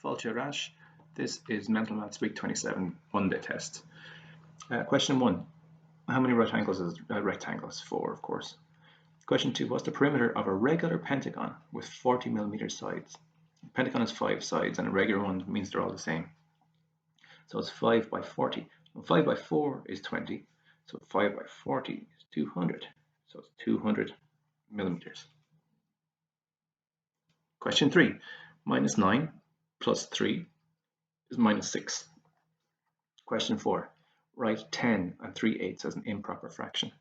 Falcha Rash. This is Mental Maths Week 27 Monday test. Question 1. How many right angles is a rectangle? It's 4, of course. Question 2. What's the perimeter of a regular pentagon with 40mm sides? A pentagon has 5 sides and a regular one means they're all the same. So it's 5 by 40. Well, 5 by 4 is 20. So 5 by 40 is 200. So it's 200 millimeters. Question 3. Minus 9 plus 3 is minus 6. Question 4. Write 10 and 3/8 as an improper fraction.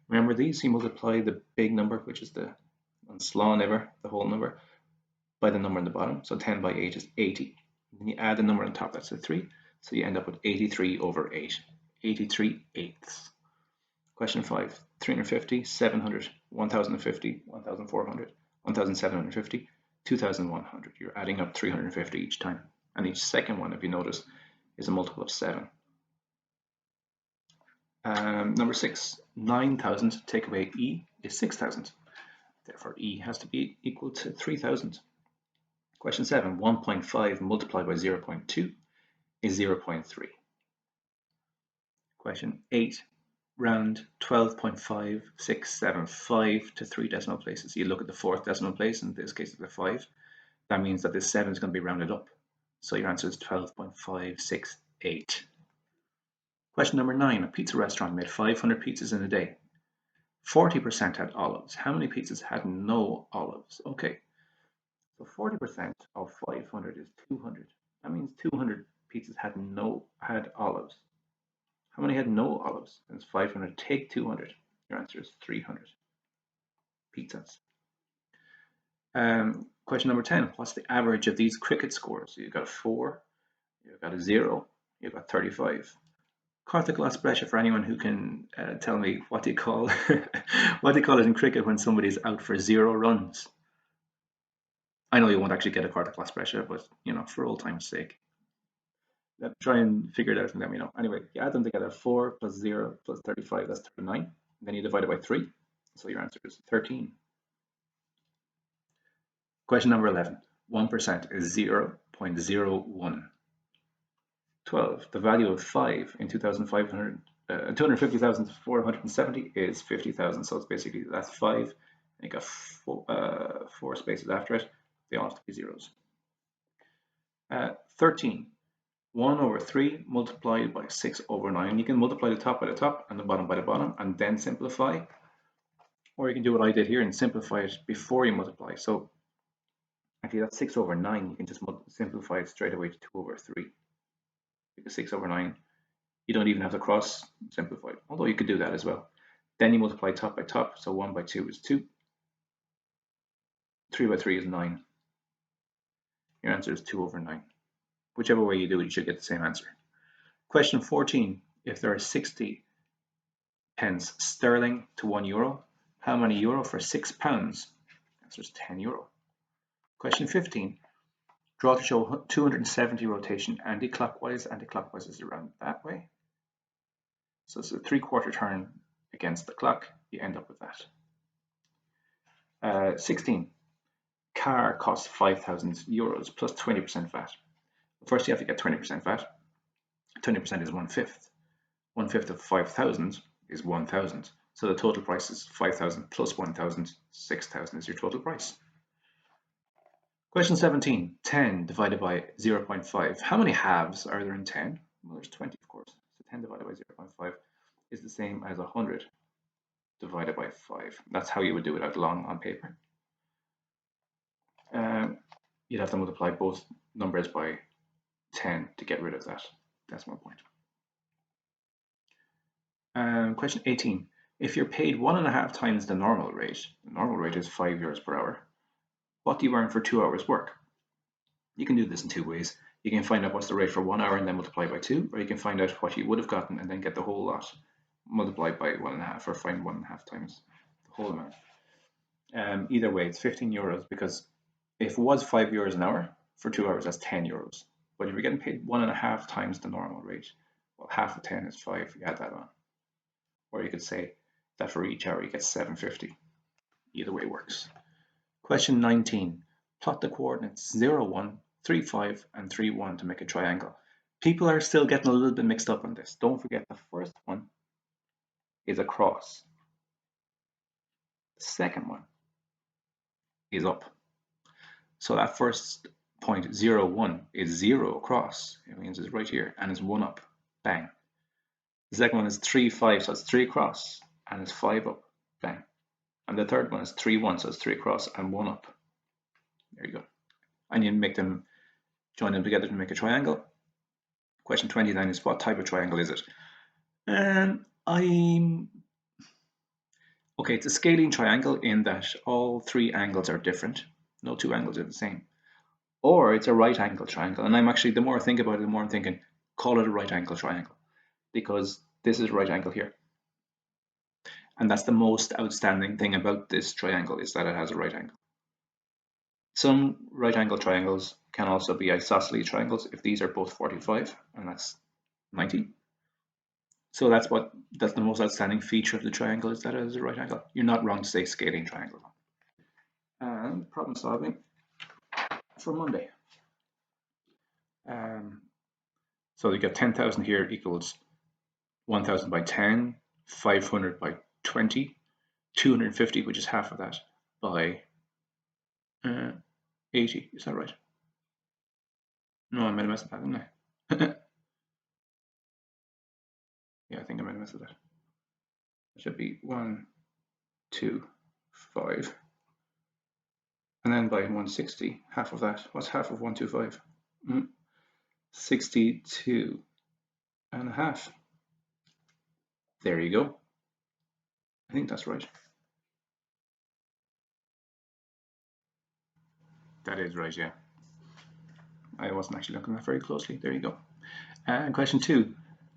Remember these, you multiply the big number, which is the slán ever, the whole number, by the number in the bottom. So 10 by 8 is 80. And then you add the number on top, that's a 3. So you end up with 83 over 8. 83/8. Question 5. 350, 700, 1050, 1400, 1750, 2100. You're adding up 350 each time. And each second one, if you notice, is a multiple of 7. Number 6, 9,000 take away E is 6,000. Therefore, E has to be equal to 3,000. Question 7, 1.5 multiplied by 0.2 is 0.3. Question 8, round 12.5675 to 3 decimal places. You look at the 4th decimal place, in this case it's a 5. That means that this 7 is going to be rounded up. So your answer is 12.568. Question number 9. A pizza restaurant made 500 pizzas in a day. 40% had olives. How many pizzas had no olives? Okay, so 40% of 500 is 200. That means 200 pizzas had olives. How many had no olives? It's 500. Take 200. Your answer is 300 pizzas. Question number 10. What's the average of these cricket scores? You've got a 4, you've got a 0, you've got 35. Karthik Lasbresha, for anyone who can tell me what do you call what do you call it in cricket when somebody's out for 0 runs? I know you won't actually get a Karthik Lasbresha, but you know, for old time's sake, try and figure it out and let me know. Anyway, you add them together: 4 plus 0 plus 35, that's 39. And then you divide it by 3, so your answer is 13. Question number 11. 1% is 0.01. 12. The value of 5 in 250,470 is 50,000. So it's basically that's 5. And you got 4 spaces after it. They all have to be zeros. 13. 1 over 3 multiplied by 6 over 9. You can multiply the top by the top and the bottom by the bottom and then simplify. Or you can do what I did here and simplify it before you multiply. So actually that's 6 over 9. You can just simplify it straight away to 2 over 3. Because 6 over 9, you don't even have to cross simplify it, although you could do that as well. Then you multiply top by top, so 1 by 2 is 2. 3 by 3 is 9. Your answer is 2 over 9. Whichever way you do it, you should get the same answer. Question 14. If there are 60 pence sterling to 1 euro, how many euro for 6 pounds? The answer is 10 euro. Question 15. Draw to show 270 rotation anti-clockwise. Anti-clockwise is around that way. So it's a 3/4 turn against the clock. You end up with that. 16. Car costs 5,000 euros plus 20% VAT. First you have to get 20% VAT. 20% is 1/5. 1/5 of 5,000 is 1,000. So the total price is 5,000 plus 1,000. 6,000 is your total price. Question 17. 10 divided by 0.5. How many halves are there in 10? Well, there's 20, of course. So 10 divided by 0.5 is the same as 100 divided by 5. That's how you would do it out long on paper. You'd have to multiply both numbers by 10 to get rid of that decimal point. Question 18. If you're paid 1.5 times the normal rate is 5 euros per hour, what do you earn for 2 hours work? You can do this in 2 ways. You can find out what's the rate for 1 hour and then multiply by 2, or you can find out what you would have gotten and then get the whole lot multiplied by 1.5, or find 1.5 times the whole amount. Either way, it's 15 euros, because if it was 5 euros an hour, for 2 hours, that's 10 euros. But if you're getting paid 1.5 times the normal rate, well, half of 10 is 5, you add that on. Or you could say that for each hour you get 750. Either way works. Question 19. Plot the coordinates 0, 1, 3, 5, and 3, 1 to make a triangle. People are still getting a little bit mixed up on this. Don't forget the first one is a cross. The second one is up. So that first point, 0, 1, is 0 across. It means it's right here, and it's 1 up. Bang. The second one is 3, 5, so it's 3 across, and it's 5 up. Bang. And the third one is 3, 1, so it's 3 across and 1 up. There you go. And you make them, join them together to make a triangle. Question 29 is, what type of triangle is it? Okay, it's a scaling triangle in that all 3 angles are different. No 2 angles are the same. Or it's a right angle triangle. And I'm actually, the more I think about it, the more I'm thinking, call it a right angle triangle. Because this is right angle here. And that's the most outstanding thing about this triangle, is that it has a right angle. Some right angle triangles can also be isosceles triangles if these are both 45, and that's 90. So that's the most outstanding feature of the triangle, is that it is a right angle. You're not wrong to say scaling triangle. And problem solving for Monday. So you get 10,000 here equals 1,000 by 10, 500 by 20, 250, which is half of that, by 80. Is that right? No, I made a mess of that, didn't I? Yeah, I think I made a mess of that. It should be 1, 2, 5. And then by 160, half of that. What's half of 125? 62 and a half. There you go. I think that's right. That is right, yeah. I wasn't actually looking at that very closely. There you go. And question 2,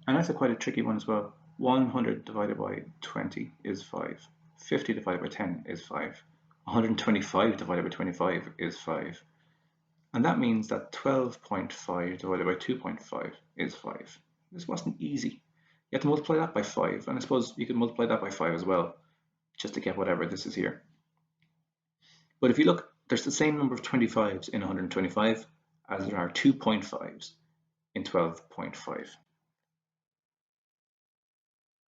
and that's quite a tricky one as well. 100 divided by 20 is 5. 50 divided by 10 is 5. 125 divided by 25 is 5. And that means that 12.5 divided by 2.5 is 5. This wasn't easy. You have to multiply that by 5, and I suppose you could multiply that by 5 as well, just to get whatever this is here. But if you look, there's the same number of 25s in 125 as there are 2.5s in 12.5.